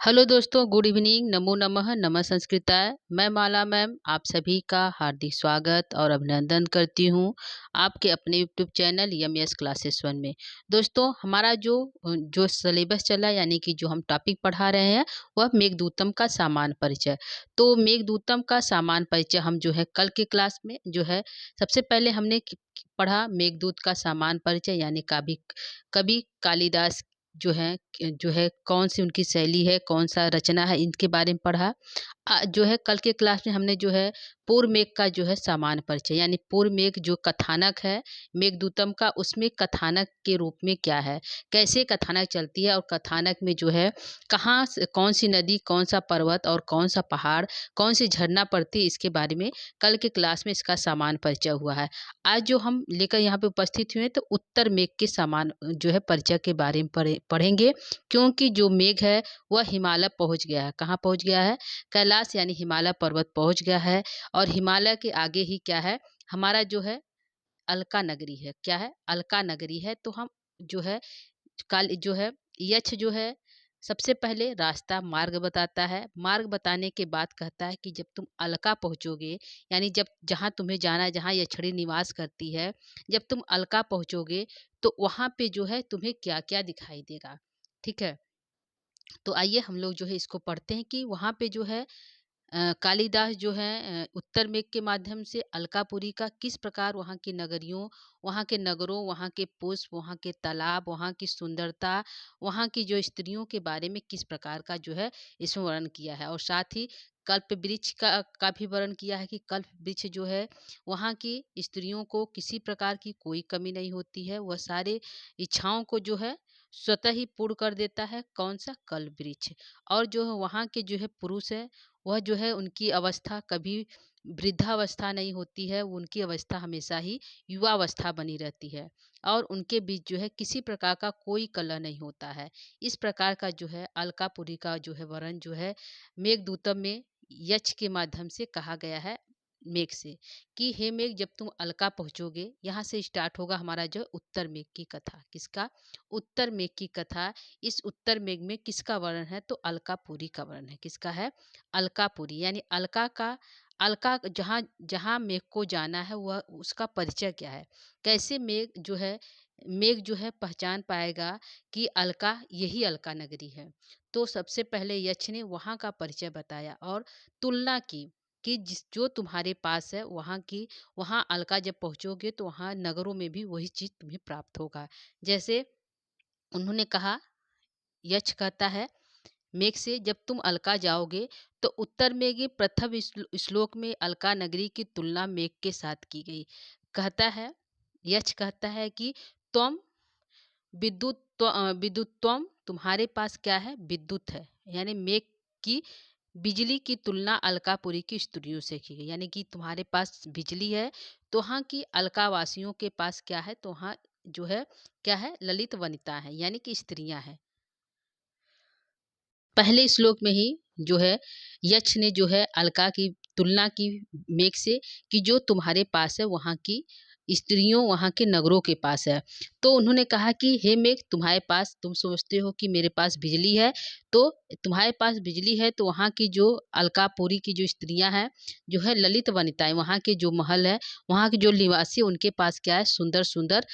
Hello दोस्तों, good evening. नमो नमः, नमः संस्कृताय। मैं माला मैम आप सभी का हार्दिक स्वागत और अभिनंदन करती हूँ आपके अपने YouTube channel yes classes one में। दोस्तों, हमारा जो सिलेबस चला यानी कि जो हम टॉपिक पढ़ा रहे हैं वह मेघदूतम का सामान्य परिचय। तो मेघदूतम का सामान्य परिचय हम जो है कल के क्लास में जो है सबसे पहले हमने पढ़ा मेघदूत का सामान्य परिचय यानी कवि कवि कालिदास जो है कौन सी उनकी शैली है, कौन सा रचना है, इनके बारे में पढ़ा। जो है कल के क्लास में हमने जो है पूर्व मेघ का जो है सामान्य परिचय यानी पूर्व मेघ जो कथानक है मेघदूतम का, उसमें कथानक के रूप में क्या है, कैसे कथानक चलती है और कथानक में जो है कहाँ से कौन सी नदी, कौन सा पर्वत और कौन सा पहाड़, कौन सी झरना पड़ती है, इसके बारे में कल के क्लास में इसका सामान्य परिचय हुआ है। आज जो हम लेकर यहाँ पे उपस्थित हुए हैं तो उत्तर मेघ के समान जो है परिचय के बारे में पढ़ेंगे, क्योंकि जो मेघ है वह हिमालय पहुंच गया है। कहाँ पहुंच गया है? कैलाश यानी हिमालय पर्वत पहुंच गया है। और हिमालय के आगे ही क्या है, हमारा जो है अलका नगरी है। क्या है? अलका नगरी है। तो हम जो है काल जो है यक्ष जो है सबसे पहले रास्ता मार्ग बताता है। मार्ग बताने के बाद कहता है कि जब तुम अलका पहुंचोगे यानी जब जहां तुम्हें जाना है, जहां यक्षिणी निवास करती है, जब तुम अलका पहुंचोगे तो वहां पे जो है तुम्हें क्या क्या दिखाई देगा। ठीक है, तो आइए हम लोग जो है इसको पढ़ते हैं कि वहां पे जो है कालिदास जो है उत्तर मेघ के माध्यम से अलकापुरी का किस प्रकार वहाँ की नगरियों, वहाँ के नगरों, वहाँ के पुष्प, वहाँ के तालाब, वहाँ की सुंदरता, वहाँ की जो स्त्रियों के बारे में किस प्रकार का जो है इसमें वर्णन किया है। और साथ ही कल्प वृक्ष का भी वर्णन किया है कि कल्प वृक्ष जो है वहाँ की स्त्रियों को किसी प्रकार की कोई कमी नहीं होती है, वह सारे इच्छाओं को जो है स्वतः ही पूर्ण कर देता है। कौन सा? कल्प वृक्ष। और जो है वहाँ के जो है पुरुष है वह जो है उनकी अवस्था कभी वृद्धावस्था नहीं होती है, उनकी अवस्था हमेशा ही युवावस्था बनी रहती है और उनके बीच जो है किसी प्रकार का कोई कलह नहीं होता है। इस प्रकार का जो है अलकापुरी का जो है वर्णन जो है मेघदूतम में यक्ष के माध्यम से कहा गया है मेघ से कि हे मेघ, जब तुम अलका पहुंचोगे, यहाँ से स्टार्ट होगा हमारा जो उत्तर मेघ की कथा। किसका? उत्तर मेघ की कथा। इस उत्तर मेघ में किसका वर्णन है? तो अलकापुरी का वर्णन है। किसका है? अलकापुरी यानी अलका जहाँ जहाँ मेघ को जाना है वह उसका परिचय क्या है, कैसे मेघ जो है पहचान पाएगा कि अलका यही अलका नगरी है। तो सबसे पहले यक्ष ने वहाँ का परिचय बताया और तुलना की कि जिस जो तुम्हारे पास है वहाँ अलका जब पहुँचोगे तो वहाँ नगरों में भी वही चीज़ तुम्हें प्राप्त होगा। जैसे उन्होंने कहा, यक्ष कहता है मेघ से, जब तुम अलका जाओगे तो उत्तर में के प्रथम श्लोक में अलका नगरी की तुलना मेघ के साथ की गई। कहता है, यक्ष कहता है कि त्वम विद्युत्वम, तुम्हारे पास क्या है? विद्युत है। यानी मेघ की बिजली की तुलना अलकापुरी की स्त्रियों से की गई, यानी कि तुम्हारे पास बिजली है तो वहाँ की अलकावासियों के पास क्या है? तो वहाँ जो है क्या है? ललित वनिता है यानी कि स्त्रियां हैं। पहले श्लोक में ही जो है यक्ष ने जो है अलका की तुलना की मेघ से कि जो तुम्हारे पास है वहाँ की स्त्रियों, वहाँ के नगरों के पास है। तो उन्होंने कहा कि हे मेघ, तुम्हारे पास, तुम सोचते हो कि मेरे पास बिजली है, तो तुम्हारे पास बिजली है तो वहाँ की जो अलकापुरी की जो स्त्रियां हैं जो है ललित वनिताएं, वहाँ के जो महल है, वहाँ के जो निवासी, उनके पास क्या है? सुंदर सुंदर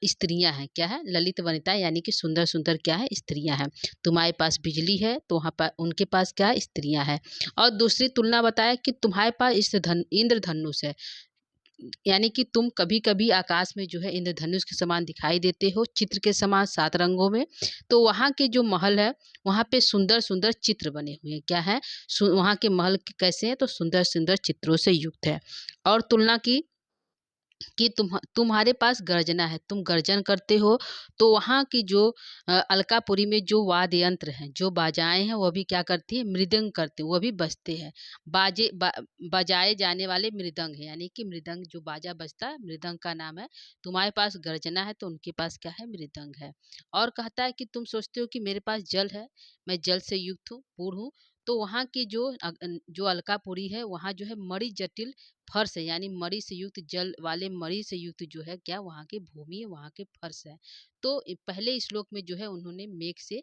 स्त्रियां हैं। क्या है? ललित वनिताएं यानी कि सुंदर सुंदर क्या है? स्त्रियां हैं। तुम्हारे पास बिजली है तो वहाँ पर उनके पास क्या है? स्त्रियां हैं। और दूसरी तुलना बताया कि तुम्हारे पास इंद्रधनुष है, यानी कि तुम कभी कभी आकाश में जो है इंद्रधनुष के समान दिखाई देते हो, चित्र के समान 7 रंगों में। तो वहाँ के जो महल है वहाँ पे सुंदर सुंदर चित्र बने हुए हैं। क्या है? वहाँ के महल कैसे हैं? तो सुंदर सुंदर चित्रों से युक्त है। और तुलना की कि तुम्हारे पास गर्जना है, तुम गर्जन करते हो। तो वहाँ की जो अलकापुरी में जो वाद्य यंत्र हैं, जो बाजाएं हैं, वह भी क्या करती है? मृदंग करते, वह भी बजते हैं। बजाए जाने वाले मृदंग है, यानी कि मृदंग जो बाजा बजता है मृदंग का नाम है। तुम्हारे पास गर्जना है तो उनके पास क्या है? मृदंग है। और कहता है कि तुम सोचते हो कि मेरे पास जल है, मैं जल से युक्त हूँ, पूर्ण हूँ। तो वहाँ की जो अलकापुरी है वहाँ जो है मणि जटिल फर्श है, यानी मणि से युक्त, जल वाले मणि से युक्त जो है क्या वहाँ की भूमि है, वहाँ के फर्श है। तो पहले श्लोक में जो है उन्होंने मेघ से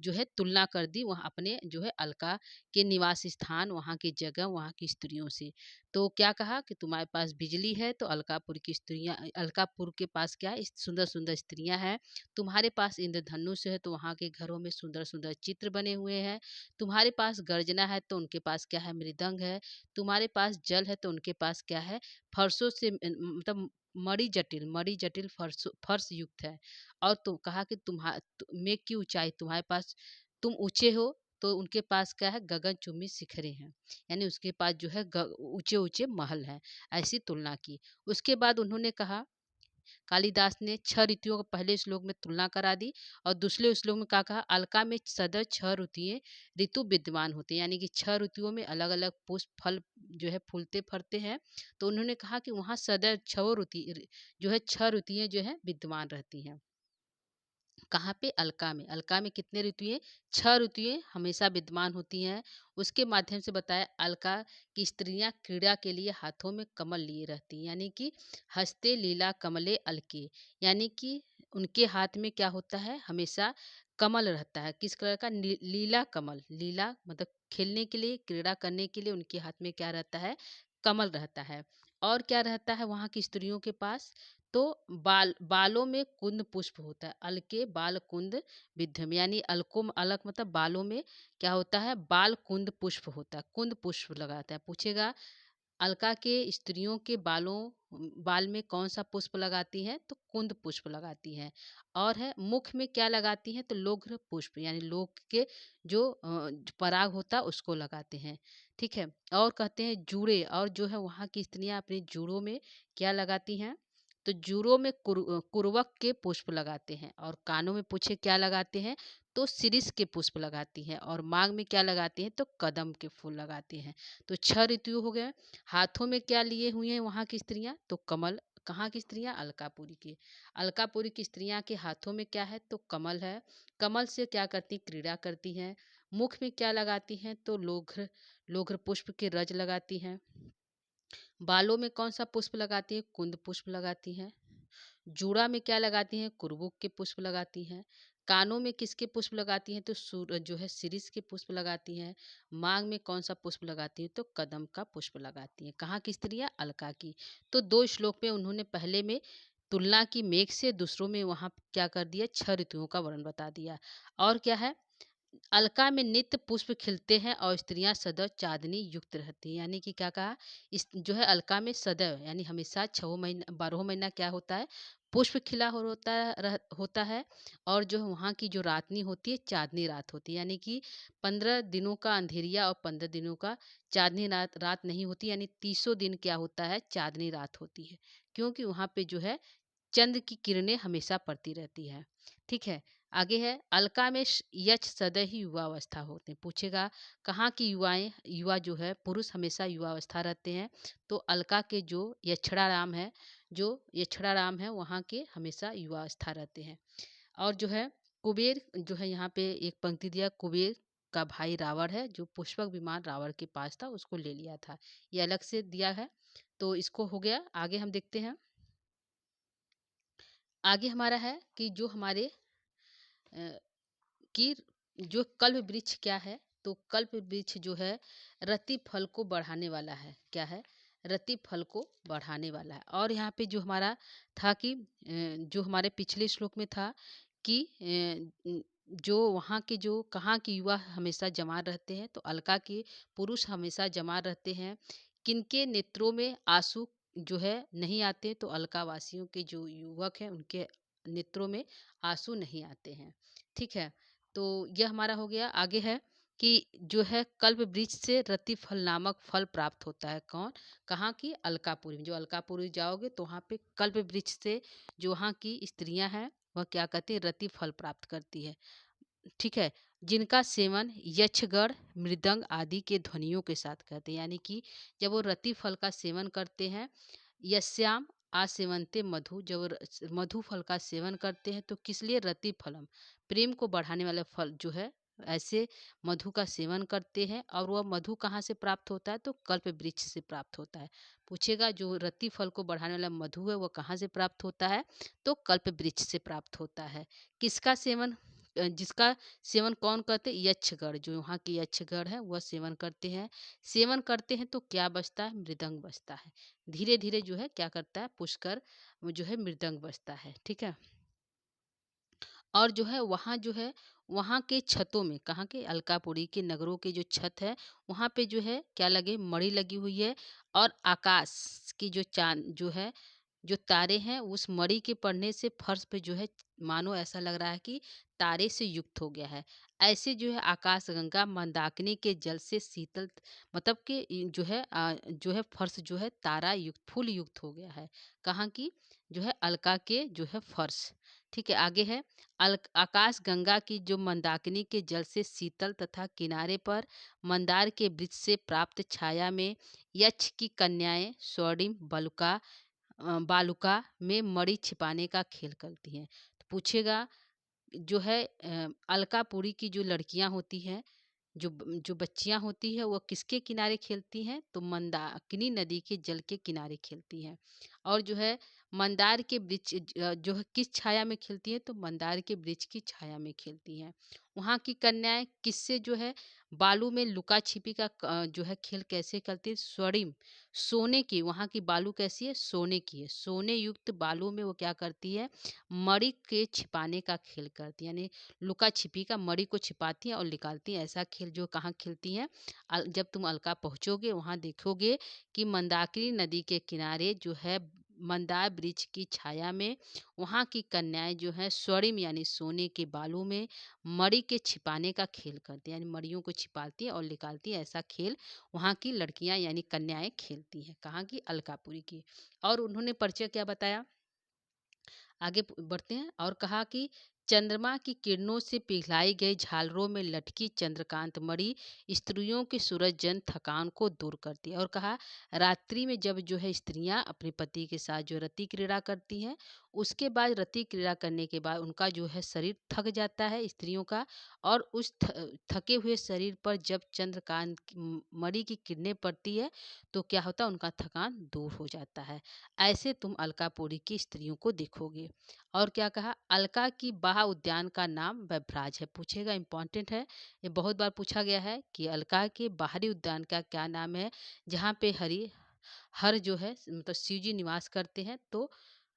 जो है तुलना कर दी, वहाँ अपने जो है अलका के निवास स्थान, वहाँ की जगह, वहाँ की स्त्रियों से। तो क्या कहा कि तुम्हारे पास बिजली है तो अलकापुर की स्त्रियाँ, अलकापुर के पास क्या है, सुंदर सुंदर स्त्रियाँ हैं। तुम्हारे पास इंद्रधनुष है तो वहाँ के घरों में सुंदर सुंदर चित्र बने हुए हैं। तुम्हारे पास गर्जना है तो उनके पास क्या है, मृदंग है। तुम्हारे पास जल है तो उनके पास क्या है, फर्शों से मतलब मणि जटिल फर्श युक्त है। और तुम कहा कि मेघ की ऊंचाई, तुम्हारे पास तुम ऊंचे हो तो उनके पास क्या है, गगनचुंबी शिखरें हैं, यानी उसके पास जो है ऊंचे ऊंचे महल हैं। ऐसी तुलना की। उसके बाद उन्होंने कहा, कालिदास ने छह ऋतुओं को पहले श्लोक में तुलना करा दी, और दूसरे श्लोक में क्या कहा, अलका में सदैव छह ऋतु विद्यमान होते हैं, यानी कि छह ऋतुओं में अलग अलग पुष्प फल जो है फूलते फरते हैं। तो उन्होंने कहा कि वहाँ सदैव छह ऋतु जो है, छह ऋतुएं जो है विद्यमान रहती हैं। कहाँ पे, अलका में। अलका में कितने ऋतुएं, छह ऋतुएं हमेशा विद्यमान होती हैं। उसके माध्यम से बताया, अलका की स्त्रियां क्रीड़ा के लिए हाथों में कमल लिए रहती हैं, यानी कि हस्ते लीला कमले अलके, यानी कि उनके हाथ में क्या होता है, हमेशा कमल रहता है। किस कलर का, लीला कमल, लीला मतलब खेलने के लिए, क्रीड़ा करने के लिए उनके हाथ में क्या रहता है, कमल रहता है। और क्या रहता है वहाँ की स्त्रियों के पास, तो बालों में कुंद पुष्प होता है। अलके बाल कुंद विद्यम, यानी अलको अलक मतलब बालों में क्या होता है, बाल कुंद पुष्प होता है, कुंद पुष्प लगाता है। पूछेगा, अलका के स्त्रियों के बाल में कौन सा पुष्प लगाती हैं, तो कुंद पुष्प लगाती हैं। और है मुख में क्या लगाती हैं, तो लोघ्र पुष्प, यानी लोक के जो पराग होता है उसको लगाते हैं। ठीक है। और कहते हैं जूड़े, और जो है वहाँ की स्त्रियां अपने जूड़ों में क्या लगाती हैं, तो जूड़ों में कुरवक के पुष्प लगाते हैं। और कानों में पूछे क्या लगाते हैं, तो शिरीष के पुष्प लगाती हैं। और मांग में क्या लगाती हैं, तो कदम के फूल लगाते हैं। तो छह ऋतु हो गए। हाथों में क्या लिए हुए हैं वहाँ की स्त्रियां, तो कमल। कहाँ की स्त्रियां, अलकापुरी की। अलकापुरी की स्त्रियां के हाथों में क्या है, तो कमल है। कमल से क्या करती, क्रीड़ा करती हैं। मुख में क्या लगाती हैं, तो लोघ्र लोघ्र पुष्प के रज लगाती हैं। बालों में कौन सा पुष्प लगाती है, कुंद पुष्प लगाती हैं। जूड़ा में क्या लगाती हैं, कुरबुक के पुष्प लगाती हैं। कानों में किसके पुष्प लगाती हैं, तो जो है शिरीष के पुष्प लगाती हैं। मांग में कौन सा पुष्प लगाती हैं, तो कदम का पुष्प लगाती हैं। कहाँ की स्त्रियां, अलका की। तो दो श्लोक में उन्होंने पहले में तुलना की मेघ से, दूसरों में वहां क्या कर दिया, छह ऋतुओं का वर्णन बता दिया। और क्या है, अलका में नित्य पुष्प खिलते हैं और स्त्रियां सदैव चांदनी युक्त रहती हैं, यानी कि क्या कहा, इस जो है अलका में सदैव यानी हमेशा 6 महीना 12 महीना क्या होता है, पुष्प खिला होता है। और जो वहाँ की जो रातनी होती है, चांदनी रात होती है, यानी कि 15 दिनों का अंधेरिया और 15 दिनों का चांदनी रात नहीं होती, यानी 30 दिन क्या होता है, चांदनी रात होती है। क्योंकि वहाँ पे जो है चंद्र की किरणें हमेशा पड़ती रहती है। ठीक है। आगे है, अलका में यक्ष सदैव ही युवावस्था होते हैं। पूछेगा, कहाँ की युवा जो है पुरुष हमेशा युवावस्था रहते हैं, तो अलका के जो यक्षड़ाराम है वहाँ के हमेशा युवावस्था रहते हैं। और जो है कुबेर, जो है यहाँ पे एक पंक्ति दिया, कुबेर का भाई रावण है, जो पुष्पक विमान रावण के पास था उसको ले लिया था, ये अलग से दिया है। तो इसको हो गया। आगे हम देखते हैं। आगे हमारा है कि जो हमारे अ, कि जो कल्प वृक्ष क्या है, तो कल्प वृक्ष जो है रति फल को बढ़ाने वाला है। क्या है, रति फल को बढ़ाने वाला है। और यहाँ पे जो हमारा था कि जो हमारे पिछले श्लोक में था कि जो वहाँ के जो कहाँ के युवा हमेशा जमा रहते हैं, तो अलका के पुरुष हमेशा जमा रहते हैं। किनके नेत्रों में आंसू जो है नहीं आते, तो अलका वासियों के जो युवक हैं उनके नेत्रों में आंसू नहीं आते हैं। ठीक है। तो यह हमारा हो गया। आगे है कि जो है कल्प वृक्ष से रति फल नामक फल प्राप्त होता है। कौन, कहाँ की, अलकापुरी में। जो अलकापुरी जाओगे तो वहाँ पे कल्प वृक्ष से जो वहाँ की स्त्रियां हैं वह क्या कहती है, रति फल प्राप्त करती है। ठीक है। जिनका सेवन यक्षगढ़ मृदंग आदि के ध्वनियों के साथ करते हैं, यानी कि जब वो रति फल का सेवन करते हैं, यस्याम आसेवनते मधु, जब मधु फल का सेवन करते हैं, तो किस लिए, रति फलम, प्रेम को बढ़ाने वाला फल जो है ऐसे मधु का सेवन करते हैं। और वह मधु कहाँ से प्राप्त होता है? तो कल्प वृक्ष से प्राप्त होता है। पूछेगा जो रति फल को बढ़ाने वाला मधु है वह कहाँ से प्राप्त होता है? तो कल्प वृक्ष से प्राप्त होता है। किसका सेवन जिसका सेवन कौन करते? यक्षगण, जो वहाँ के यक्षगण है वह सेवन करते हैं। सेवन करते हैं तो क्या बजता है? मृदंग बजता है। धीरे धीरे जो है क्या करता है? पुष्कर जो है मृदंग बजता है। ठीक है। और जो है वहाँ के छतों में, कहाँ के? अलकापुरी के नगरों के जो छत है वहाँ पे जो है क्या लगे? मणि लगी हुई है। और आकाश की जो चांद जो है, जो तारे हैं उस मणि के पड़ने से फर्श पे जो है मानो ऐसा लग रहा है कि तारे से युक्त हो गया है। ऐसे जो है आकाश गंगा मंदाकिनी के जल से शीतल, मतलब कि जो है फर्श जो है तारा युक्त, फूल युक्त हो गया है। कहाँ की? जो है अलका के जो है फर्श। ठीक है। आगे है आकाश गंगा की जो मंदाकिनी के जल से शीतल तथा किनारे पर मंदार के वृक्ष से प्राप्त छाया में यक्ष की कन्याएं स्वर्णिम बालुका में मणि छिपाने का खेल करती हैं। तो पूछेगा जो है अलकापुरी की जो लड़कियां होती हैं, जो बच्चियां होती है, वह किसके किनारे खेलती हैं? तो मंदाकिनी नदी के जल के किनारे खेलती हैं। और जो है मंदार के वृक्ष जो है किस छाया में खेलती हैं? तो मंदार के वृक्ष की छाया में खेलती हैं। वहाँ की कन्याएं किससे जो है बालू में लुका छिपी का जो है खेल कैसे करती है? स्वर्णिम, सोने की, वहाँ की बालू कैसी है? सोने की है। सोने युक्त बालू में वो क्या करती है? मणि के छिपाने का खेल करती है। यानी लुका छिपी का मणि को छिपाती हैं और निकालती हैं। ऐसा खेल जो कहाँ खेलती हैं? जब तुम अलका पहुँचोगे वहाँ देखोगे कि मंदाकिनी नदी के किनारे जो है मंदार वृक्ष की छाया में वहाँ की कन्याएं जो है स्वर्णिम यानी सोने के बालू में मणि के छिपाने का खेल करती हैं। यानी मणियों को छिपाती है और निकालती है। ऐसा खेल वहाँ की लड़कियां यानी कन्याएं खेलती हैं। कहाँ की? अलकापुरी की। और उन्होंने परिचय क्या बताया? आगे बढ़ते हैं। और कहा कि चंद्रमा की किरणों से पिघलाई गई झालरों में लटकी चंद्रकांत मणि स्त्रियों के सूरज जन थकान को दूर करती है। और कहा रात्रि में जब जो है स्त्रियां अपने पति के साथ जो रति क्रीड़ा करती हैं, उसके बाद रति क्रीड़ा करने के बाद उनका जो है शरीर थक जाता है स्त्रियों का। और उस थके हुए शरीर पर जब चंद्रकांत मणि की किरणें पड़ती है तो क्या होता है? उनका थकान दूर हो जाता है। ऐसे तुम अलकापुरी की स्त्रियों को देखोगे। और क्या कहा? अलका की बाह उद्यान का नाम वैभराज है। पूछेगा, इंपॉर्टेंट है, ये बहुत बार पूछा गया है कि अलका के बाहरी उद्यान का क्या नाम है, जहाँ पे हर जो है मतलब शिव जी निवास करते हैं। तो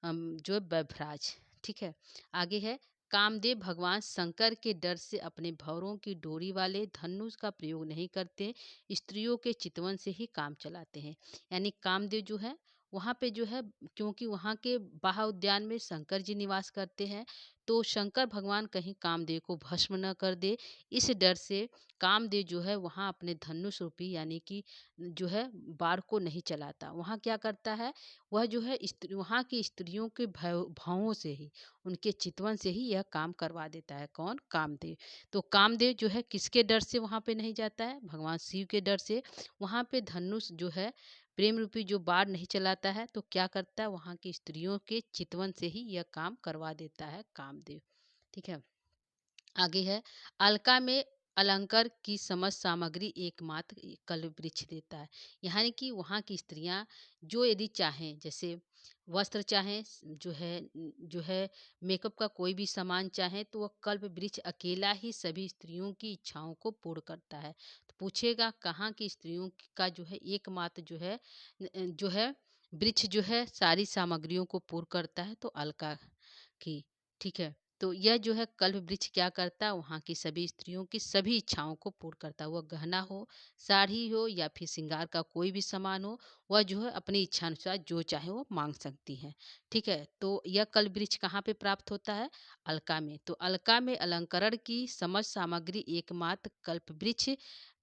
जो है वैभराज। ठीक है। आगे है कामदेव भगवान शंकर के डर से अपने भौरों की डोरी वाले धनुष का प्रयोग नहीं करते, स्त्रियों के चितवन से ही काम चलाते हैं। यानी कामदेव जो है वहाँ पे जो है, क्योंकि वहाँ के बाह उद्यान में शंकर जी निवास करते हैं, तो शंकर भगवान कहीं कामदेव को भस्म न कर दे, इस डर से कामदेव जो है वहाँ अपने धनुष रूपी यानी कि जो है बाण को नहीं चलाता। वहाँ क्या करता है? वह जो है वहाँ की स्त्रियों के भावों से ही, उनके चितवन से ही यह काम करवा देता है। कौन? कामदेव। तो कामदेव जो है किसके डर से वहाँ पे नहीं जाता है? भगवान शिव के डर से। वहाँ पे धनुष जो है प्रेम रूपी जो बाण नहीं चलाता है, तो क्या करता है? वहाँ की स्त्रियों के चितवन से ही यह काम करवा देता है कामदेव। ठीक है। आगे है अलका में अलंकार की समस्त सामग्री एकमात्र कल्प वृक्ष देता है। यानी कि वहाँ की स्त्रियां जो यदि चाहें, जैसे वस्त्र चाहें, जो है मेकअप का कोई भी सामान चाहें, तो वह कल्प वृक्ष अकेला ही सभी स्त्रियों की इच्छाओं को पूर्ण करता है। तो पूछेगा कहाँ की स्त्रियों का जो है एकमात्र जो है वृक्ष जो है सारी सामग्रियों को पूर्ण करता है? तो अलका की। ठीक है। तो यह जो है कल्प वृक्ष क्या करता है? वहाँ की सभी स्त्रियों की सभी इच्छाओं को पूर्ण करता है। वह गहना हो, साड़ी हो या फिर श्रृंगार का कोई भी सामान हो, वह जो है अपनी इच्छा अनुसार जो चाहे वो मांग सकती हैं। ठीक है। तो यह कल्प वृक्ष कहाँ पे प्राप्त होता है? अलका में। तो अलका में अलंकरण की समस्त सामग्री एकमात्र कल्प वृक्ष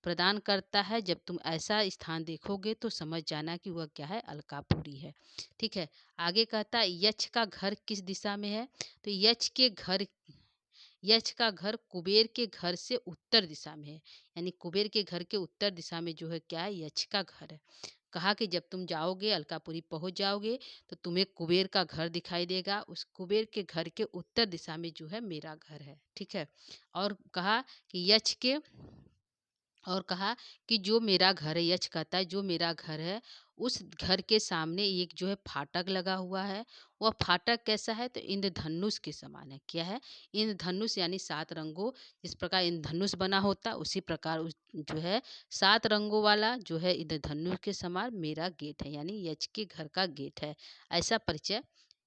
प्रदान करता है। जब तुम ऐसा स्थान देखोगे तो समझ जाना कि वह क्या है? अलकापुरी है। ठीक है। आगे कहता है यक्ष का घर किस दिशा में है? तो यक्ष का घर कुबेर के घर से उत्तर दिशा में है। यानी कुबेर के घर के उत्तर दिशा में जो है क्या है? यक्ष का घर है। कहा कि जब तुम जाओगे, अलकापुरी पहुँच जाओगे, तो तुम्हें कुबेर का घर दिखाई देगा। उस कुबेर के घर के उत्तर दिशा में जो है मेरा घर है, ठीक है। और कहा कि यक्ष के और कहा कि जो मेरा घर है, यक्ष कहता है जो मेरा घर है, उस घर के सामने एक जो है फाटक लगा हुआ है। वह फाटक कैसा है? तो इंद्रधनुष के समान है। क्या है? इंद्रधनुष यानी 7 रंगों, जिस प्रकार इंद्रधनुष बना होता उसी प्रकार उस जो है 7 रंगों वाला जो है इंद्रधनुष के समान मेरा गेट है, यानी यक्ष के घर का गेट है। ऐसा परिचय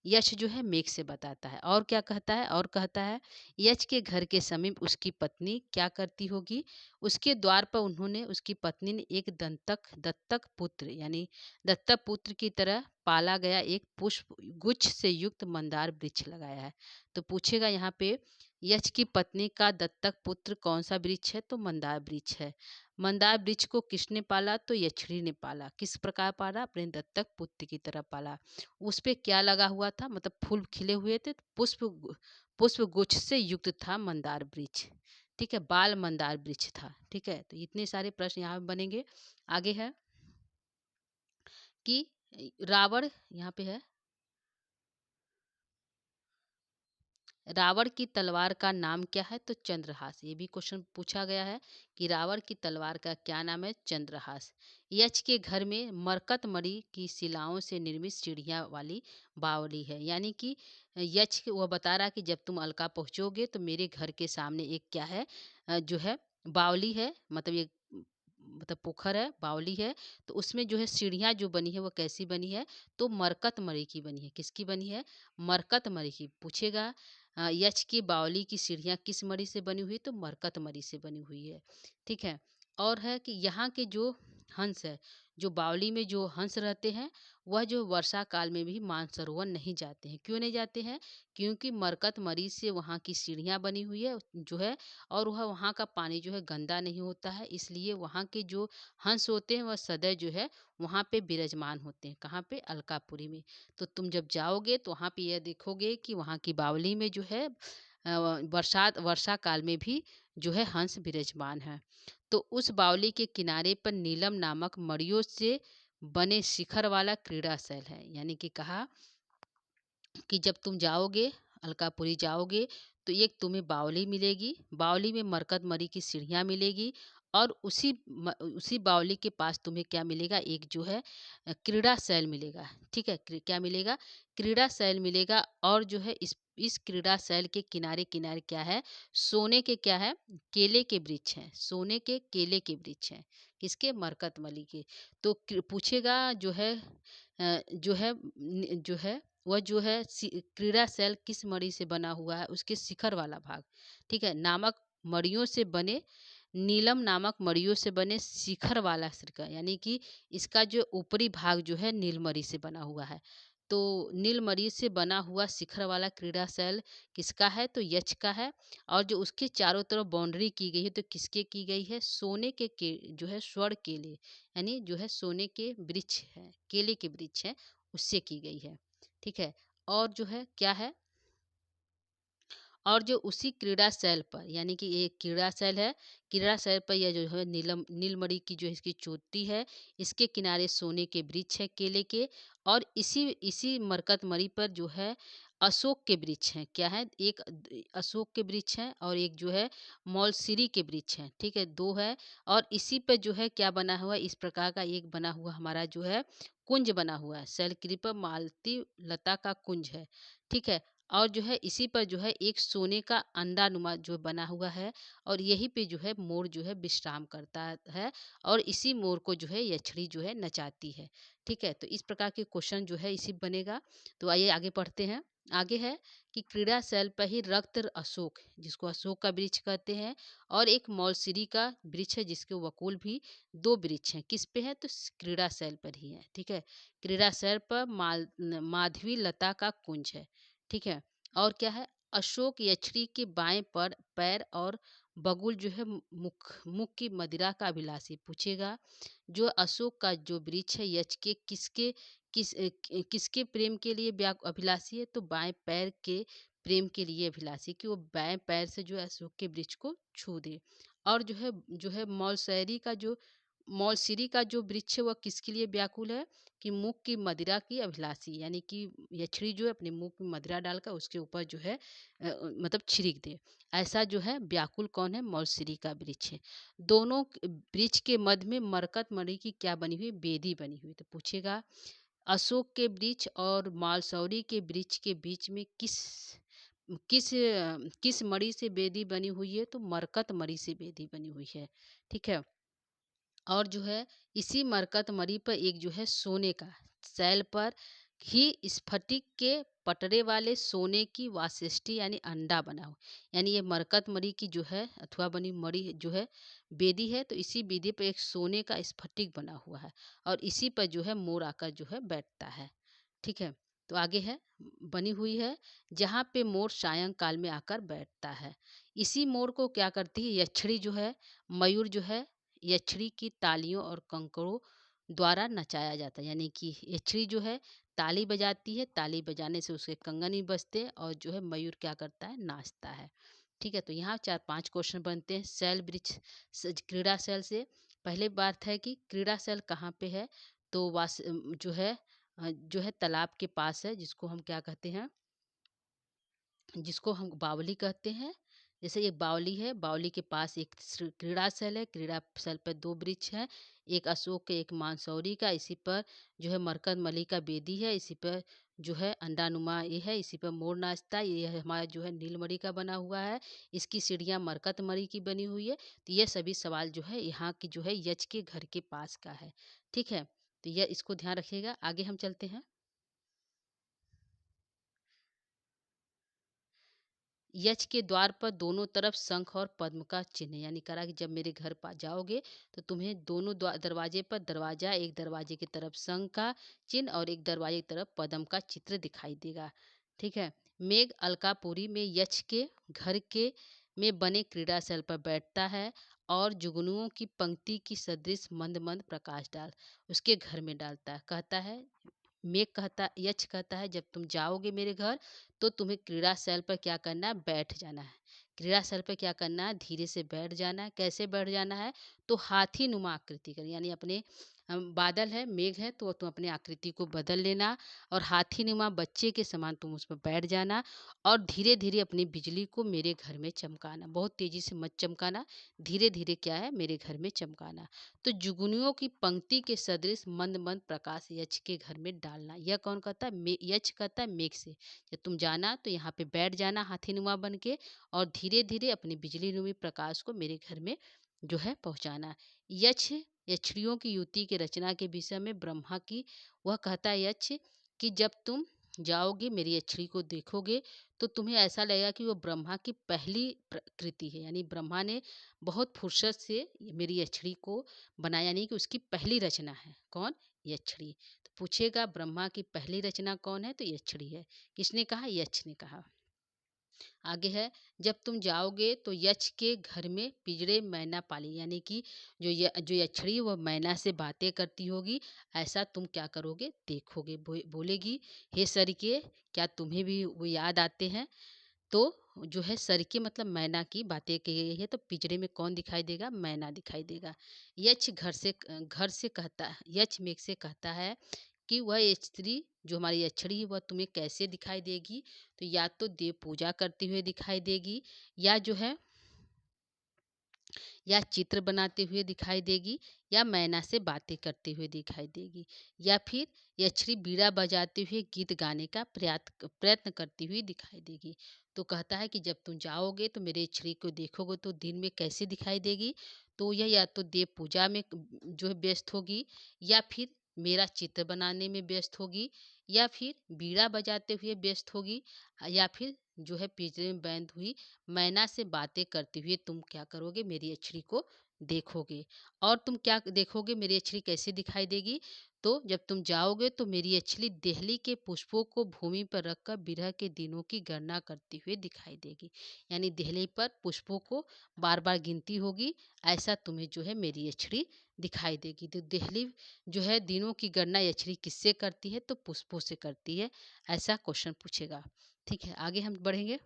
यक्ष जो है मेघ से बताता है। और क्या कहता है? और कहता है यक्ष के घर के समीप उसकी पत्नी क्या करती होगी? उसके द्वार पर उन्होंने उसकी पत्नी ने एक दत्तक पुत्र यानी दत्तक पुत्र की तरह पाला गया एक पुष्प गुच्छ से युक्त मंदार वृक्ष लगाया है। तो पूछेगा यहाँ पे यक्ष की पत्नी का दत्तक पुत्र कौन सा वृक्ष है? तो मंदार वृक्ष है। मंदार वृक्ष को किसने पाला? तो यक्षिणी ने पाला। किस प्रकार पाला? अपने दत्तक पुत्र की तरह पाला। उस पे क्या लगा हुआ था? मतलब फूल खिले हुए थे, पुष्प गुच्छ से युक्त था मंदार वृक्ष, ठीक है। बाल मंदार वृक्ष था, ठीक है। तो इतने सारे प्रश्न यहाँ पे बनेंगे। आगे है कि रावण, यहाँ पे है रावण की तलवार का नाम क्या है? तो चंद्रहास। ये भी क्वेश्चन पूछा गया है कि रावण की तलवार का क्या नाम है? चंद्रहास। यक्ष के घर में मरकतमणि की शिलाओं से निर्मित सीढ़ियां वाली बावली है, यानी कि यक्ष वह बता रहा है कि जब तुम अलका पहुंचोगे तो मेरे घर के सामने एक क्या है, जो है बावली है, मतलब ये मतलब पोखर है, बावली है। तो उसमें जो है सीढ़ियाँ जो बनी है वो कैसी बनी है? तो मरकतमणि की बनी है। किसकी बनी है? मरकतमणि की। पूछेगा यक्ष की बावली की सीढ़ियाँ किस मणि से बनी हुई? तो मरकतमणि से बनी हुई है, ठीक है। और है कि यहाँ के जो हंस है, जो बावली में जो हंस रहते हैं, वह जो वर्षा काल में भी मानसरोवर नहीं जाते हैं। क्यों नहीं जाते हैं? क्योंकि मरकतमणि से वहाँ की सीढ़ियाँ बनी हुई है जो है, और वह वहाँ का पानी जो है गंदा नहीं होता है, इसलिए वहाँ के जो हंस होते हैं वह सदैव जो है वहाँ पे विराजमान होते हैं। कहाँ पे? अलकापुरी में। तो तुम जब जाओगे तो वहाँ पे यह देखोगे कि वहाँ की बावली में जो है वर्षा काल में भी जो है हंस विराजमान है। तो उस बावली के किनारे पर नीलम नामक मड़ियों से बने शिखर वाला क्रीड़ाशैल है, यानी कि कहा कि जब तुम जाओगे, अलकापुरी जाओगे, तो एक तुम्हें बावली मिलेगी, बावली में मरकतमणि की सीढ़ियाँ मिलेगी, और उसी बावली के पास तुम्हें क्या मिलेगा? एक जो है क्रीड़ाशैल मिलेगा, ठीक है। क्या मिलेगा? क्रीड़ाशैल मिलेगा। और जो है इस क्रीड़ाशैल के किनारे किनारे क्या है? सोने के क्या है? केले के वृक्ष हैं। सोने के केले के वृक्ष हैं। किसके? मरकतमणि के। तो पूछेगा जो है जो है वह जो है क्रीड़ा शैल किस मणि से बना हुआ है? उसके शिखर वाला भाग, ठीक है। नामक मड़ियों से बने नीलम नामक मड़ियों से बने शिखर वाला शिखर, यानी कि इसका जो ऊपरी भाग जो है नीलमणि से बना हुआ है। तो नीलमणि से बना हुआ शिखर वाला क्रीड़ा शैल किसका है? तो यक्ष का है। और जो उसके चारों तरफ बाउंड्री की गई है तो किसके की गई है? सोने के जो है स्वर्ण केले, यानी जो है सोने के वृक्ष है, केले के वृक्ष है, उससे की गई है, ठीक है। और जो है क्या है? और जो उसी क्रीड़ा शैल पर, यानी कि ये क्रीड़ा शैल है, क्रीड़ा शैल पर यह जो है नीलमणि की जो इसकी चोटी है, इसके किनारे सोने के वृक्ष है केले के। और इसी इसी मरकतमणि पर जो है अशोक के वृक्ष हैं। क्या है? एक अशोक के वृक्ष हैं और एक जो है मौलसिरी के वृक्ष हैं, ठीक है, दो है। और इसी पे जो है क्या बना हुआ है? इस प्रकार का एक बना हुआ हमारा जो है कुंज बना हुआ है, शैलकृप मालती लता का कुंज है, ठीक है। और जो है इसी पर जो है एक सोने का अंडा नुमा जो बना हुआ है, और यहीं पे जो है मोर जो है विश्राम करता है, और इसी मोर को जो है यक्षिणी जो है नचाती है, ठीक है। तो इस प्रकार के क्वेश्चन जो है इसी बनेगा। तो आइए आगे पढ़ते हैं। आगे है कि क्रीड़ा शैल पर ही रक्त अशोक, जिसको अशोक का वृक्ष कहते हैं, और एक मौलसिरी का वृक्ष है जिसके वकुल भी दो वृक्ष हैं। किस पे है? तो क्रीड़ा शैल पर ही है, ठीक है। क्रीड़ा शैल पर माधवी लता का कुंज है, ठीक है। और क्या है? अशोक यछरी के बाएं पर पैर और बगुल जो है मुख की मदिरा का अभिलाषी। पूछेगा जो अशोक का जो वृक्ष है यक्ष के किसके प्रेम के लिए अभिलाषी है? तो बाएं पैर के प्रेम के लिए अभिलाषी, कि वो बाएं पैर से जो है अशोक के वृक्ष को छू दे। और जो है मौलशैरी का जो मौलसिरी का जो वृक्ष है वह किसके लिए व्याकुल है कि मुख की मदिरा की अभिलाषी, यानी कि यक्षिणी जो है अपने मुंह में मदिरा डालकर उसके ऊपर जो है मतलब छिड़क दे, ऐसा जो है व्याकुल कौन है, मौलसिरी का वृक्ष है। दोनों वृक्ष के मध्य में मरकत मणि की क्या बनी हुई, बेदी बनी हुई। तो पूछेगा अशोक के वृक्ष और मालसौरी के वृक्ष के बीच में किस किस मणि से बेदी बनी हुई है, तो मरकत मणि से बेदी बनी हुई है। ठीक है। और जो है इसी मरकत मरी पर एक जो है सोने का सैल पर ही स्फटिक के पटरे वाले सोने की वाशिष्ठी यानी अंडा बना हो, यानी ये मरकत मरी की जो है अथवा बनी मरी जो है बेदी है, तो इसी बेदी पर एक सोने का स्फटिक बना हुआ है और इसी पर जो है मोर आकर जो है बैठता है। ठीक है। तो आगे है बनी हुई है जहाँ पे मोर सायंकाल में आकर बैठता है। इसी मोर को क्या करती है यक्षिणी जो है, मयूर जो है यक्षिणी की तालियों और कंकड़ों द्वारा नचाया जाता है, यानी कि यक्षिणी जो है ताली बजाती है, ताली बजाने से उसके कंगन भी बजते हैं और जो है मयूर क्या करता है, नाचता है। ठीक है। तो यहाँ 4-5 क्वेश्चन बनते हैं शैल वृक्ष क्रीड़ा शैल से। पहले बात है कि क्रीड़ा शैल कहाँ पे है, तो जो है तालाब के पास है, जिसको हम क्या कहते हैं, जिसको हम बावली कहते हैं। जैसे एक बावली है, बावली के पास एक क्रीड़ाशैल है, क्रीड़ाशैल पर 2 वृक्ष हैं, एक अशोक का, एक मानसौरी का। इसी पर जो है मरकत मली का बेदी है, इसी पर जो है अंडानुमा ये है, इसी पर मोर नाचता है। ये है हमारा जो है नीलमणि का बना हुआ है, इसकी सीढ़ियाँ मरकत मरी की बनी हुई है। तो ये सभी सवाल जो है यहाँ की जो है यक्ष के घर के पास का है। ठीक है। तो यह इसको ध्यान रखिएगा। आगे हम चलते हैं। यक्ष के द्वार पर दोनों तरफ शंख और पद्म का चिन्ह है, यानी करा कि जब मेरे घर पा जाओगे तो तुम्हें दोनों दरवाजे पर एक दरवाजे की तरफ शंख का चिन्ह और एक दरवाजे की तरफ पद्म का चित्र दिखाई देगा। ठीक है। मेघ अलकापुरी में यक्ष के घर के में बने क्रीड़ाशैल पर बैठता है और जुगनुओं की पंक्ति की सदृश मंद मंद प्रकाश डाल उसके घर में डालता है। कहता है मेघ कहता यक्ष कहता है जब तुम जाओगे मेरे घर तो तुम्हें क्रीड़ाशैल पर क्या करना है, बैठ जाना है। क्रीड़ाशैल पर क्या करना है, धीरे से बैठ जाना है। कैसे बैठ जाना है, तो हाथी नुमा आकृति कर, यानी अपने बादल है मेघ है तो तुम अपने आकृति को बदल लेना और हाथी नुमा बच्चे के समान तुम उस पर बैठ जाना और धीरे धीरे अपनी बिजली को मेरे घर में चमकाना। बहुत तेजी से मत चमकाना, धीरे धीरे क्या है मेरे घर में चमकाना। तो जुगनुओं की पंक्ति के सदृश मंद मंद प्रकाश यक्ष के घर में डालना। यह कौन कहता है, यक्ष कहता है मेघ से। जब तुम जाना तो यहाँ पे बैठ जाना हाथीनुमा बन के और धीरे धीरे अपनी बिजली रूपी प्रकाश को मेरे घर में जो है पहुँचाना। यक्ष यक्षिणियों की युति के रचना के विषय में ब्रह्मा की वह कहता है यक्ष कि जब तुम जाओगे मेरी यक्षिणी को देखोगे तो तुम्हें ऐसा लगेगा कि वो ब्रह्मा की पहली कृति है, यानी ब्रह्मा ने बहुत फुर्सत से मेरी यक्षिणी को बनाया, यानी कि उसकी पहली रचना है कौन, यक्षिणी। तो पूछेगा ब्रह्मा की पहली रचना कौन है, तो यक्षिणी है। किसने कहा, यक्ष ने कहा। आगे है जब तुम जाओगे तो यक्ष के घर में पिंजड़े मैना पाली, यानी कि जो यक्षिणी वह मैना से बातें करती होगी, ऐसा तुम क्या करोगे देखोगे। बोलेगी हे सरके क्या तुम्हें भी वो याद आते हैं। तो जो है सरके मतलब मैना की बातें कही गई है, तो पिंजरे में कौन दिखाई देगा, मैना दिखाई देगा। यक्ष घर से कहता है, यक्ष मेघ से कहता है कि वह स्त्री जो हमारी यक्षिणी है वह तुम्हें कैसे दिखाई देगी, तो या तो देव पूजा करती हुए दिखाई देगी या जो है या चित्र बनाते हुए दिखाई देगी या मैना से बातें करते हुए दिखाई देगी या फिर यक्षिणी बीड़ा बजाते हुए गीत गाने का प्रयत्न करती हुई दिखाई देगी। तो कहता है कि जब तुम जाओगे तो मेरे यक्षिणी को देखोगे तो दिन में कैसे दिखाई देगी, तो यह या तो देव पूजा में जो है व्यस्त होगी या फिर मेरा चित्र बनाने में व्यस्त होगी या फिर बीड़ा बजाते हुए व्यस्त होगी या फिर जो है पिंजरे में बंद हुई मैना से बातें करते हुए तुम क्या करोगे, मेरी यक्षिणी को देखोगे। और तुम क्या देखोगे, मेरी यक्षिणी कैसे दिखाई देगी, तो जब तुम जाओगे तो मेरी यक्षिणी देहली के पुष्पों को भूमि पर रखकर विरह के दिनों की गणना करती हुई दिखाई देगी, यानी देहली पर पुष्पों को बार बार गिनती होगी, ऐसा तुम्हें जो है मेरी यक्षिणी दिखाई देगी। तो देहली जो है दिनों की गणना यक्षिणी किससे करती है, तो पुष्पों से करती है। ऐसा क्वेश्चन पूछेगा। ठीक है। आगे हम बढ़ेंगे।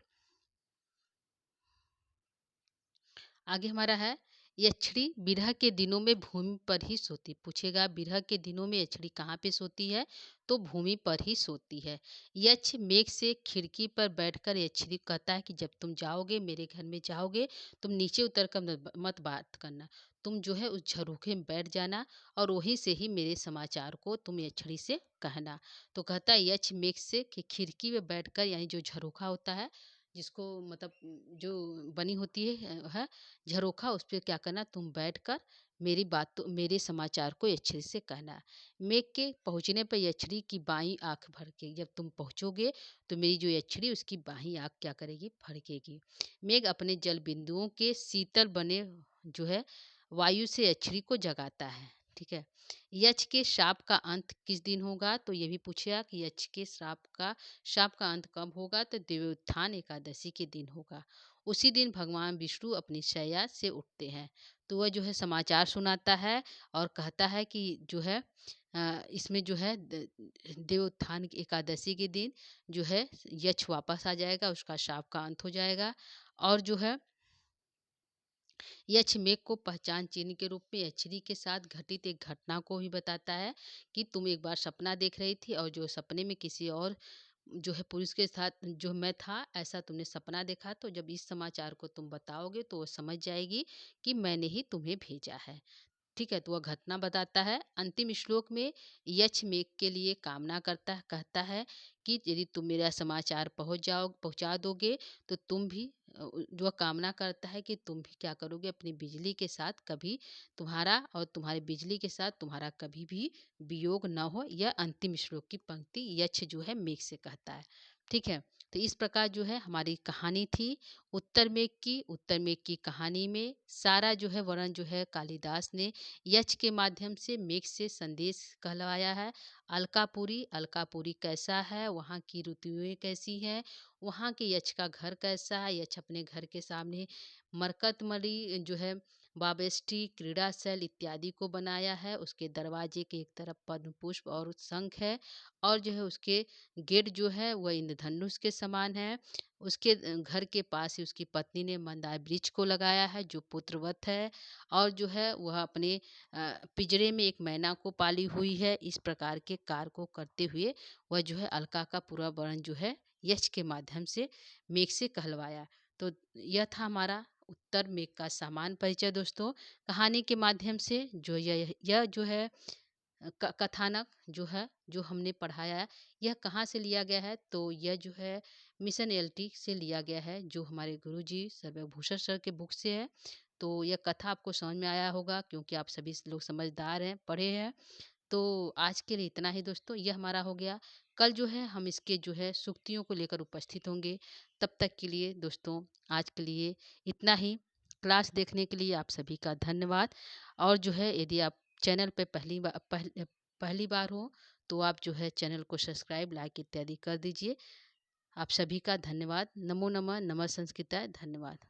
आगे हमारा है यक्षिणी बिरह के दिनों में भूमि पर ही सोती। पूछेगा बिरह के दिनों में यक्षिणी कहाँ पे सोती है? तो भूमि पर ही सोती है। यक्ष मेघ से खिड़की पर बैठकर यक्षिणी को कहता है कि जब तुम जाओगे, मेरे घर में जाओगे, तुम नीचे उतर कर मत बात करना। तुम जो है उस झरोखे में बैठ जाना और वहीं से ही मेरे समाचार को तुम यक्षिणी से कहना। तो कहता है यक्ष मेघ से कि खिड़की में बैठकर, यानी जो झरोखा होता है, जिसको मतलब जो बनी होती है झरोखा, उस पे क्या करना, तुम बैठकर मेरी बात, मेरे समाचार को यक्षिणी से कहना। मेघ के पहुँचने पर यक्षिणी की बाईं आँख भड़केगी। जब तुम पहुँचोगे तो मेरी जो यक्षिणी, उसकी बाईं आँख क्या करेगी, भड़केगी। मेघ अपने जल बिंदुओं के शीतल बने जो है वायु से यक्षिणी को जगाता है। ठीक है। यक्ष के श्राप का अंत किस दिन होगा? तो ये भी पूछेगा कि यक्ष के श्राप का अंत कब होगा? तो देवोत्थान एकादशी के दिन होगा। उसी दिन भगवान विष्णु अपनी शैया से उठते हैं। तो वह जो है समाचार सुनाता है और कहता है कि जो है इसमें जो है देवोत्थान एकादशी के दिन जो है यक्ष वापस आ जाएगा, उसका श्राप का अंत हो जाएगा। और जो है यक्ष मेघ को पहचान चिन्ह के रूप में यक्षिणी के साथ घटित एक घटना को भी बताता है कि तुम एक बार सपना देख रही थी और जो सपने में किसी और जो है पुरुष के साथ जो मैं था, ऐसा तुमने सपना देखा। तो जब इस समाचार को तुम बताओगे तो वो समझ जाएगी कि मैंने ही तुम्हें भेजा है। ठीक है, तो वह घटना बताता है। अंतिम श्लोक में यक्ष मेघ के लिए कामना करता है, कहता है कि यदि तुम मेरा समाचार पहुंचा दोगे तो तुम भी जो कामना करता है कि तुम भी क्या करोगे, अपनी बिजली के साथ कभी तुम्हारा और तुम्हारी बिजली के साथ तुम्हारा कभी भी वियोग न हो। यह अंतिम श्लोक की पंक्ति यक्ष जो है मेघ से कहता है। ठीक है। तो इस प्रकार जो है हमारी कहानी थी उत्तर मेघ की। उत्तर मेघ की कहानी में सारा जो है वर्णन जो है कालिदास ने यक्ष के माध्यम से मेघ से संदेश कहलवाया है। अलकापुरी, अलकापुरी कैसा है, वहाँ की ऋतुएं कैसी हैं, वहाँ के यक्ष का घर कैसा है। यक्ष अपने घर के सामने मरकतमणि जो है बाबेष्टी, क्रीड़ाशैल इत्यादि को बनाया है। उसके दरवाजे के एक तरफ पद्म पुष्प और शंख है और जो है उसके गेट जो है वह इंद्रधनुष के समान है। उसके घर के पास ही उसकी पत्नी ने मंदार वृक्ष को लगाया है जो पुत्रवत है और जो है वह अपने पिंजरे में एक मैना को पाली हुई है। इस प्रकार के कार्य को करते हुए वह जो है अलका का पूरा वर्णन जो है यक्ष के माध्यम से मेघ से कहलवाया। तो यह था हमारा उत्तर मेघ का सामान्य परिचय। दोस्तों, कहानी के माध्यम से जो यह जो है कथानक जो है जो हमने पढ़ाया है, यह कहाँ से लिया गया है? तो यह जो है मिशन एलटी से लिया गया है, जो हमारे गुरुजी सर्वभूषण सर के बुक से है। तो यह कथा आपको समझ में आया होगा क्योंकि आप सभी लोग समझदार हैं, पढ़े हैं। तो आज के लिए इतना ही दोस्तों, यह हमारा हो गया। कल जो है हम इसके जो है सूक्तियों को लेकर उपस्थित होंगे। तब तक के लिए दोस्तों, आज के लिए इतना ही। क्लास देखने के लिए आप सभी का धन्यवाद। और जो है यदि आप चैनल पे पहली बार हो तो आप जो है चैनल को सब्सक्राइब, लाइक इत्यादि कर दीजिए। आप सभी का धन्यवाद। नमो नमः, नमः संस्कृताय, धन्यवाद।